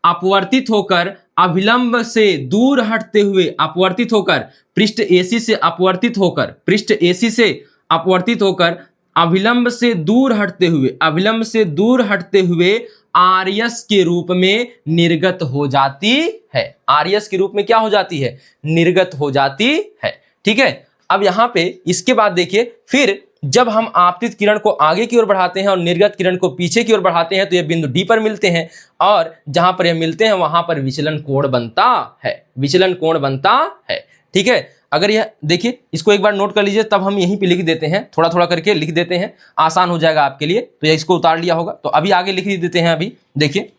अपवर्तित होकर अभिलंब से दूर हटते हुए, अपवर्तित होकर पृष्ठ AC से अपवर्तित होकर, पृष्ठ AC से अपवर्तित होकर अभिलंब से दूर हटते हुए, अभिलंब से दूर हटते हुए आर्यस के रूप में निर्गत हो जाती है, आर्यस के रूप में क्या हो जाती है, निर्गत हो जाती है, ठीक है। अब यहां पे इसके बाद देखिए, फिर जब हम आपतित किरण को आगे की ओर बढ़ाते हैं और निर्गत किरण को पीछे की ओर बढ़ाते हैं तो ये बिंदु D पर मिलते हैं और जहां पर ये मिलते हैं वहां पर विचलन कोण बनता है, विचलन कोण बनता है, ठीक है। अगर यह देखिए, इसको एक बार नोट कर लीजिए, तब हम यहीं पे लिख देते हैं, थोड़ा थोड़ा करके लिख देते हैं, आसान हो जाएगा आपके लिए। तो ये इसको उतार लिया होगा, तो अभी आगे लिख देते हैं। अभी देखिए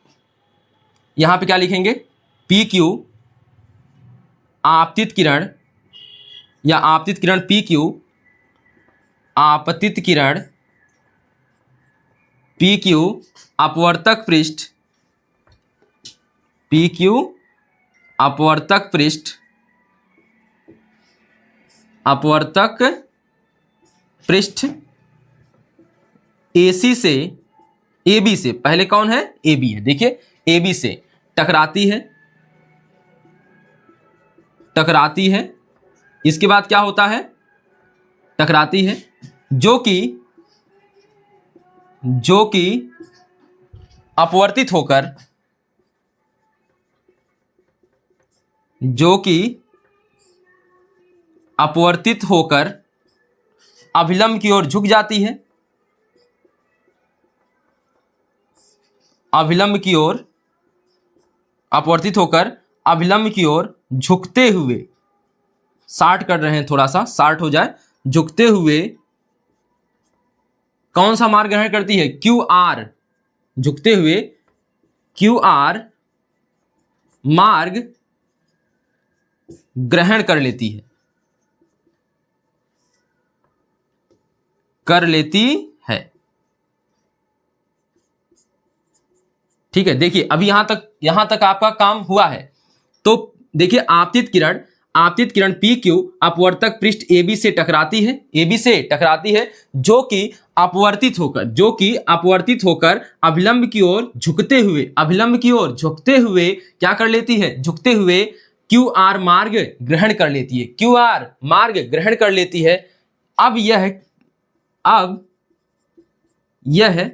यहां पे क्या लिखेंगे, PQ आपतित किरण या आपतित किरण PQ, आपतित किरण PQ अपवर्तक पृष्ठ, PQ अपवर्तक पृष्ठ, अपवर्तक पृष्ठ AC से, AB से, पहले कौन है, AB है, देखिए AB से टकराती है, टकराती है। इसके बाद क्या होता है, टकराती है, जो कि अपवर्तित होकर, जो कि अपवर्तित होकर अभिलंब की ओर झुक जाती है, अभिलंब की ओर, अपवर्तित होकर अभिलंब की ओर झुकते हुए, शार्ट कर रहे हैं, थोड़ा सा शार्ट हो जाए, झुकते हुए कौन सा मार्ग ग्रहण करती है, QR, झुकते हुए QR मार्ग ग्रहण कर लेती है, कर लेती है, ठीक है। देखिए अभी यहां तक आपका काम हुआ है। तो देखिए आपतित किरण PQ अपवर्तक पृष्ठ AB से टकराती है, AB से टकराती है, जो कि अपवर्तित होकर अभिलंब की ओर झुकते हुए, अभिलंब की ओर झुकते हुए क्या कर लेती है, झुकते हुए QR मार्ग ग्रहण कर लेती है, QR मार्ग ग्रहण कर लेती है। अब यह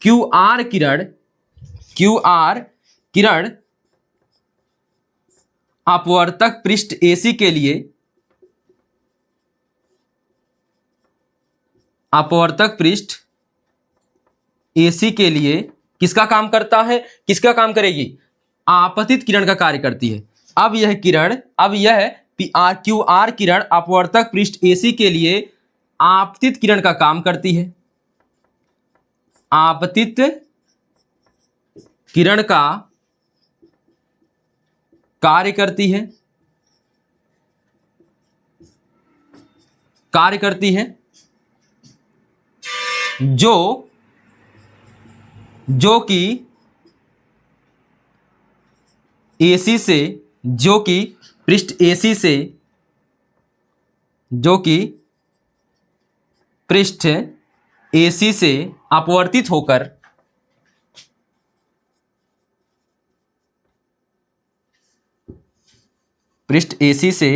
QR किरण अपवर्तक पृष्ठ AC के लिए, अपवर्तक पृष्ठ AC के लिए किसका काम करता है, किसका काम करेगी, आपतित किरण का कार्य करती है। अब यह QR किरण अपवर्तक पृष्ठ AC के लिए आपतित किरण का काम करती है, आपतित किरण का कार्य करती है, कार्य करती है, जो कि AC से, जो कि पृष्ठ AC से, जो कि पृष्ठ AC से अपवर्तित होकर पृष्ठ AC से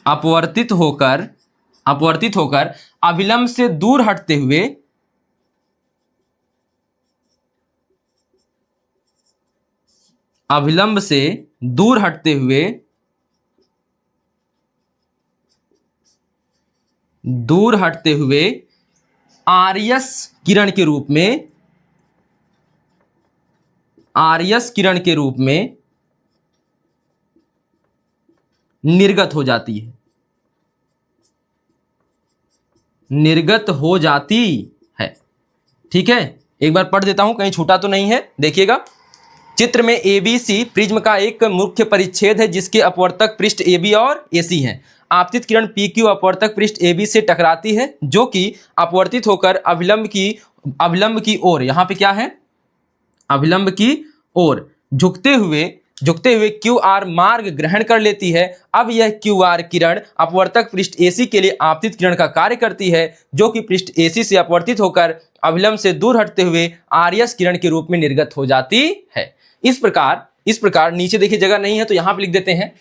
अपवर्तित होकर अभिलंब से दूर हटते हुए आरएस किरण के रूप में निर्गत हो जाती है। ठीक है, एक बार पढ़ देता हूं, कहीं छूटा तो नहीं है। देखिएगा, चित्र में ABC प्रिज्म का एक मुख्य परिच्छेद है जिसके अपवर्तक पृष्ठ AB और AC हैं। आपतित किरण PQ अपवर्तक पृष्ठ AB से टकराती है जो कि अपवर्तित होकर अभिलंब की ओर, यहाँ पे क्या है, अभिलंब की ओर झुकते हुए QR मार्ग ग्रहण कर लेती है। अब यह QR किरण अपवर्तक पृष्ठ AC के लिए आपतित किरण का कार्य करती है जो कि पृष्ठ AC से अपवर्तित होकर अभिलंब से दूर हटते हुए RS किरण के रूप में निर्गत हो जाती है। इस प्रकार नीचे देखिए, जगह नहीं है तो यहां पे लिख देते हैं।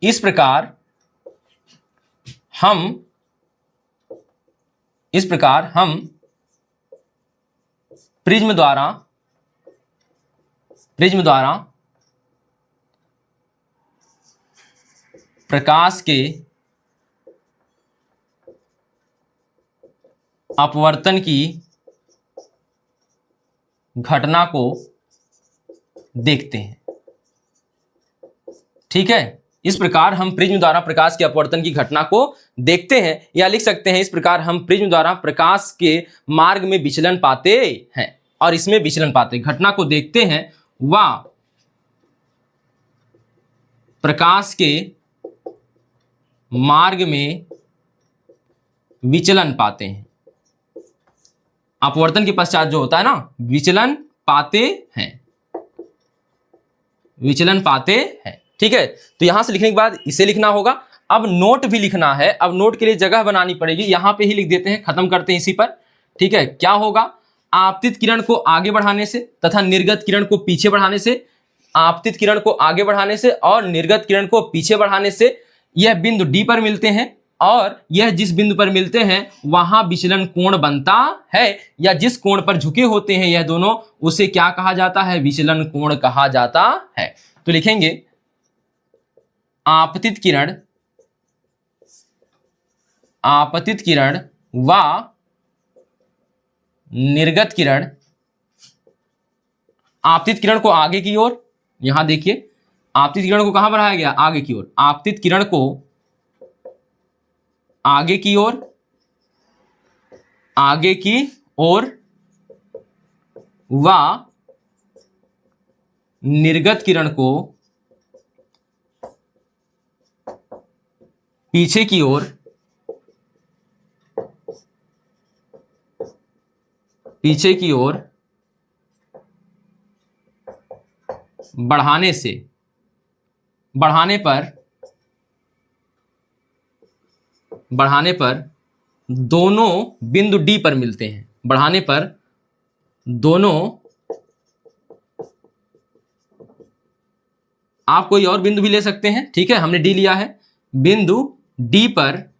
इस प्रकार हम प्रिज्म द्वारा प्रकाश के अपवर्तन की घटना को देखते हैं। ठीक है, इस प्रकार हम प्रिज्म द्वारा प्रकाश के अपवर्तन की घटना को देखते हैं, या लिख सकते हैं इस प्रकार हम प्रिज्म द्वारा प्रकाश के मार्ग में विचलन पाते हैं और इसमें विचलन पाते, घटना को देखते हैं व प्रकाश के मार्ग में विचलन पाते हैं। अपवर्तन के पश्चात जो होता है ना, विचलन पाते हैं। ठीक है, तो यहां से लिखने के बाद इसे लिखना होगा। अब नोट भी लिखना है। अब नोट के लिए जगह बनानी पड़ेगी, यहां पे ही लिख देते हैं, खत्म करते हैं इसी पर। ठीक है, क्या होगा, आपतित किरण को आगे बढ़ाने से तथा निर्गत किरण को पीछे बढ़ाने से, आपतित किरण को आगे बढ़ाने से और निर्गत किरण को पीछे बढ़ाने से यह बिंदु D पर मिलते हैं, और यह जिस बिंदु पर मिलते हैं वहां विचलन कोण बनता है, या जिस कोण पर झुके होते हैं यह दोनों, उसे क्या कहा जाता है, विचलन कोण कहा जाता है। तो लिखेंगे आपतित किरण व निर्गत किरण, आपतित किरण को आगे की ओर, यहां देखिए आपतित किरण को कहां बढ़ाया गया, आगे की ओर, आपतित किरण को आगे की ओर व निर्गत किरण को पीछे की ओर बढ़ाने पर दोनों बिंदु D पर मिलते हैं। बढ़ाने पर दोनों, आप कोई और बिंदु भी ले सकते हैं। ठीक है, हमने D लिया है, बिंदु D पर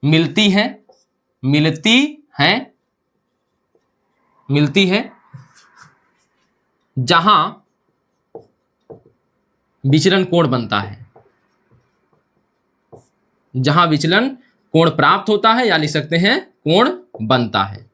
मिलती है जहां विचलन कोण बनता है, जहां विचलन कोण प्राप्त होता है, या लिख सकते हैं कोण बनता है।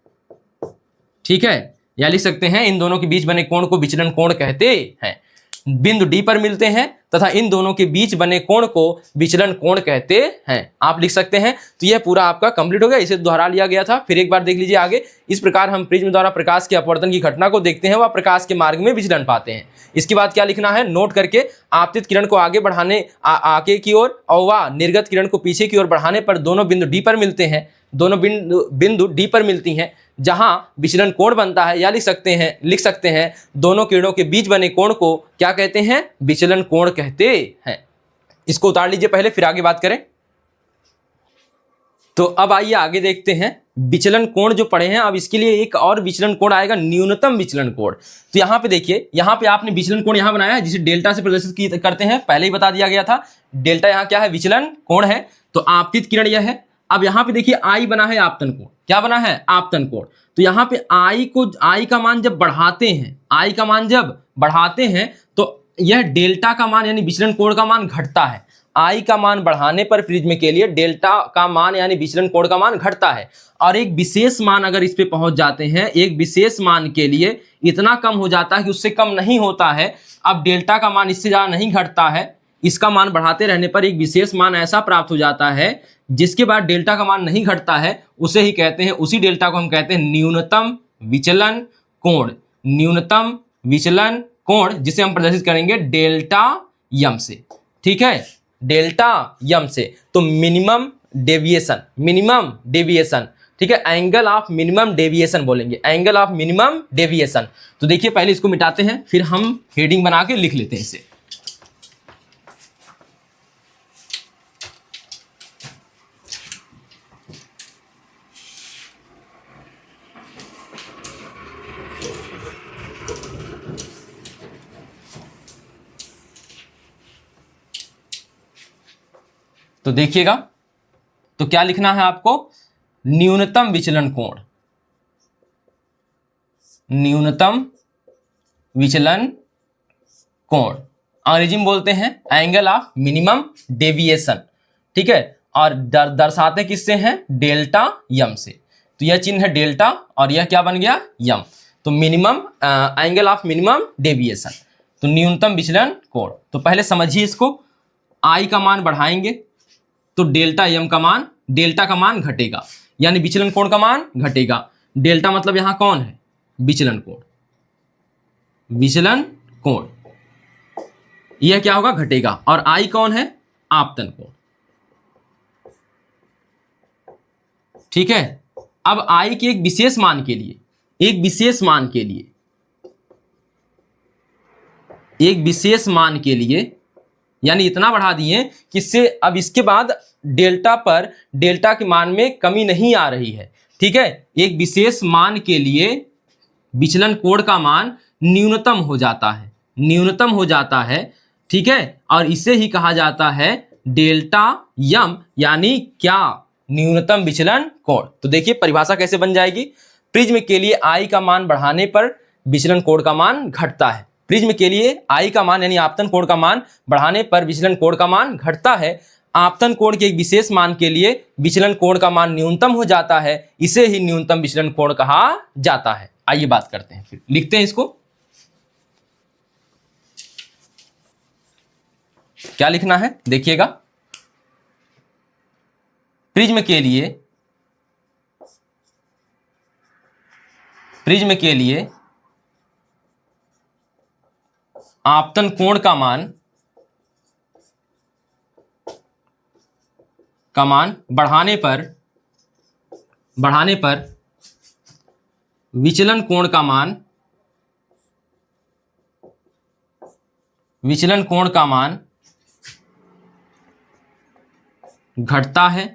ठीक है, या लिख सकते हैं इन दोनों के बीच बने कोण को विचलन कोण कहते हैं। बिंदु D पर मिलते हैं तथा इन दोनों के बीच बने कोण को विचलन कोण कहते हैं, आप लिख सकते हैं। तो यह पूरा आपका कंप्लीट हो गया, इसे दोहरा लिया गया था, फिर एक बार देख लीजिए आगे। इस प्रकार हम प्रिज्म द्वारा प्रकाश के अपवर्तन की घटना को देखते हैं व प्रकाश के मार्ग में विचलन पाते हैं। इसके बाद क्या लिखना है, नोट करके, आपतित किरण को आगे बढ़ाने आगे की ओर और व निर्गत किरण को पीछे की ओर बढ़ाने पर दोनों बिंदु D पर मिलते हैं, दोनों बिंदु D पर मिलती हैं जहां विचलन कोण बनता है, या लिख सकते हैं दोनों किरणों के बीच बने कोण को क्या कहते हैं, विचलन कोण कहते हैं। इसको उतार लीजिए पहले, फिर आगे बात करें। तो अब आइए आगे देखते हैं विचलन कोण जो पढ़े हैं। अब इसके लिए एक और विचलन कोण आएगा, न्यूनतम विचलन कोण। तो यहाँ पे देखिए, यहाँ पे आपने विचलन कोण यहाँ बनाया है जिसे डेल्टा से प्रदर्शित करते हैं, पहले ही बता दिया गया था। डेल्टा यहाँ क्या है, विचलन कोण है। तो आपतित किरण यह है। अब यहाँ पे देखिए आई बना है आपतन कोण, क्या बना है, आपतन कोण। तो यहाँ पे आई का मान जब बढ़ाते हैं, आई का मान जब बढ़ाते हैं तो यह डेल्टा का मान यानी विचलन कोण का मान घटता है। आई का मान बढ़ाने पर प्रिज्म के लिए डेल्टा का मान यानी विचलन कोण का मान घटता है। और एक विशेष मान अगर इस पे पहुंच जाते हैं, एक विशेष मान के लिए इतना कम हो जाता है कि उससे कम नहीं होता है। अब डेल्टा का मान इससे ज्यादा नहीं घटता है, इसका मान बढ़ाते रहने पर एक विशेष मान ऐसा प्राप्त हो जाता है जिसके बाद डेल्टा का मान नहीं घटता है, उसे ही कहते हैं, उसी डेल्टा को हम कहते हैं न्यूनतम विचलन कोण। न्यूनतम विचलन कोण जिसे हम प्रदर्शित करेंगे डेल्टा यम से, ठीक है, डेल्टा यम से। तो मिनिमम डेविएशन, मिनिमम डेविएशन, ठीक है, एंगल ऑफ मिनिमम डेविएशन बोलेंगे, एंगल ऑफ मिनिमम डेविएशन। तो देखिए पहले इसको मिटाते हैं, फिर हम हेडिंग बना के लिख लेते हैं इसे। तो देखिएगा, तो क्या लिखना है आपको, न्यूनतम विचलन कोण, न्यूनतम विचलन कोण अंग्रेजी में बोलते हैं एंगल ऑफ मिनिमम डेविएशन, ठीक है। और दर्शाते किससे हैं, डेल्टा यम से। तो यह चिन्ह है डेल्टा और यह क्या बन गया, यम। तो minimum angle of minimum deviation, तो न्यूनतम विचलन कोण। तो पहले समझिए इसको, आई का मान बढ़ाएंगे तो डेल्टा यम का मान, डेल्टा का मान घटेगा यानी विचलन कोण का मान घटेगा। डेल्टा मतलब यहां कौन है, विचलन कोण, विचलन कोण, यह क्या होगा, घटेगा। और आई कौन है, आपतन कोण, ठीक है। अब आई के एक विशेष मान के लिए, एक विशेष मान के लिए, एक विशेष मान के लिए यानी इतना बढ़ा दिए कि इससे अब इसके बाद डेल्टा पर, डेल्टा के मान में कमी नहीं आ रही है, ठीक है। एक विशेष मान के लिए विचलन कोण का मान न्यूनतम हो जाता है, न्यूनतम हो जाता है, ठीक है। और इसे ही कहा जाता है डेल्टा यम यानी क्या, न्यूनतम विचलन कोण। तो देखिए परिभाषा कैसे बन जाएगी, प्रिज्म के लिए आई का मान बढ़ाने पर विचलन कोण का मान घटता है। प्रिज्म के लिए आई का मान यानी आपतन कोण का मान बढ़ाने पर विचलन कोण का मान घटता है। आपतन कोण के एक विशेष मान के लिए विचलन कोण का मान न्यूनतम हो जाता है, इसे ही न्यूनतम विचलन कोण कहा जाता है। आइए बात करते हैं, फिर लिखते हैं इसको। क्या लिखना है देखिएगा, प्रिज्म के लिए, प्रिज्म के लिए आपतन कोण का मान बढ़ाने पर विचलन कोण का मान, विचलन कोण का मान घटता है,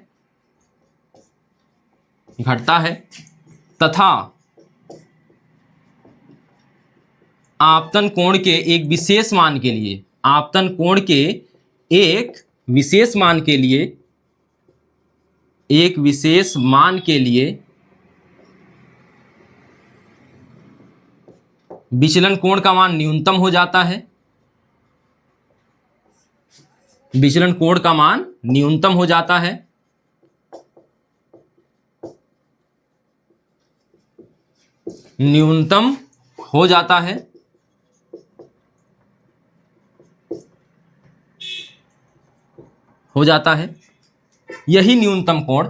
घटता है तथा आपतन कोण के एक विशेष मान के लिए, आपतन कोण के एक विशेष मान के लिए, एक विशेष मान के लिए विचलन कोण का मान न्यूनतम हो जाता है, विचलन कोण का मान न्यूनतम हो जाता है। न्यूनतम हो जाता है, हो जाता है। यही न्यूनतम कोण,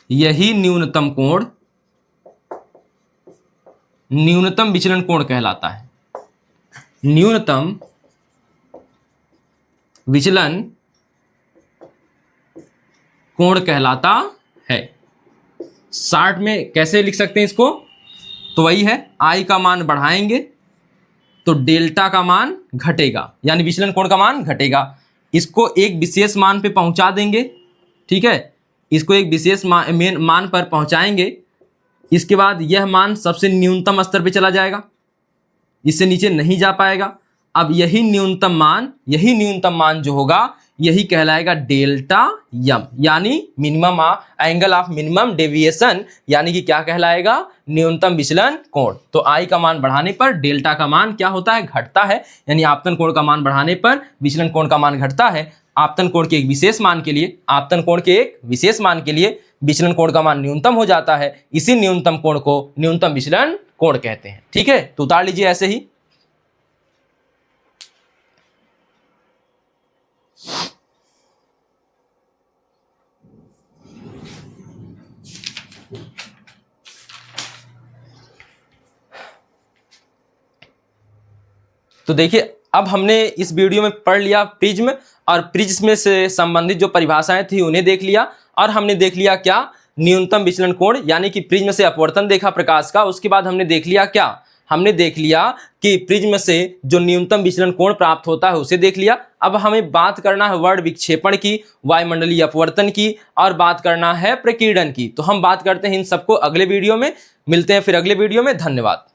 यही न्यूनतम कोण न्यूनतम विचलन कोण कहलाता है। न्यूनतम विचलन कोण कहलाता है। शॉर्ट में कैसे लिख सकते हैं इसको, तो वही है, आई का मान बढ़ाएंगे तो डेल्टा का मान घटेगा यानी विचलन कोण का मान घटेगा। इसको एक विशेष मान पे पहुंचा देंगे, ठीक है, इसको एक विशेष मान पर पहुंचाएंगे। इसके बाद यह मान सबसे न्यूनतम स्तर पे चला जाएगा, इससे नीचे नहीं जा पाएगा। अब यही न्यूनतम मान जो होगा यही कहलाएगा डेल्टा यम, यानी minimum angle of minimum deviation, यानी कि क्या कहलाएगा, न्यूनतम विचलन कोण। तो आई का मान बढ़ाने पर डेल्टा का मान क्या होता है, घटता है, यानी आपतन कोण का मान बढ़ाने पर विचलन कोण का मान घटता है। आपतन कोण के एक विशेष मान के लिए विचलन कोण का मान न्यूनतम हो जाता है। इसी न्यूनतम कोण को न्यूनतम विचलन कोण कहते हैं। ठीक है, तो उतार लीजिए ऐसे ही। तो देखिए, अब हमने इस वीडियो में पढ़ लिया प्रिज्म, और प्रिज्म से संबंधित जो परिभाषाएं थी उन्हें देख लिया, और हमने देख लिया क्या, न्यूनतम विचलन कोण, यानी कि प्रिज्म से अपवर्तन देखा प्रकाश का। उसके बाद हमने देख लिया क्या, हमने देख लिया कि प्रिज्म से जो न्यूनतम विचलन कोण प्राप्त होता है उसे देख लिया। अब हमें बात करना है वर्ण विक्षेपण की, वायुमंडलीय अपवर्तन की, और बात करना है प्रकीर्णन की। तो हम बात करते हैं इन सबको अगले वीडियो में। मिलते हैं फिर अगले वीडियो में। धन्यवाद।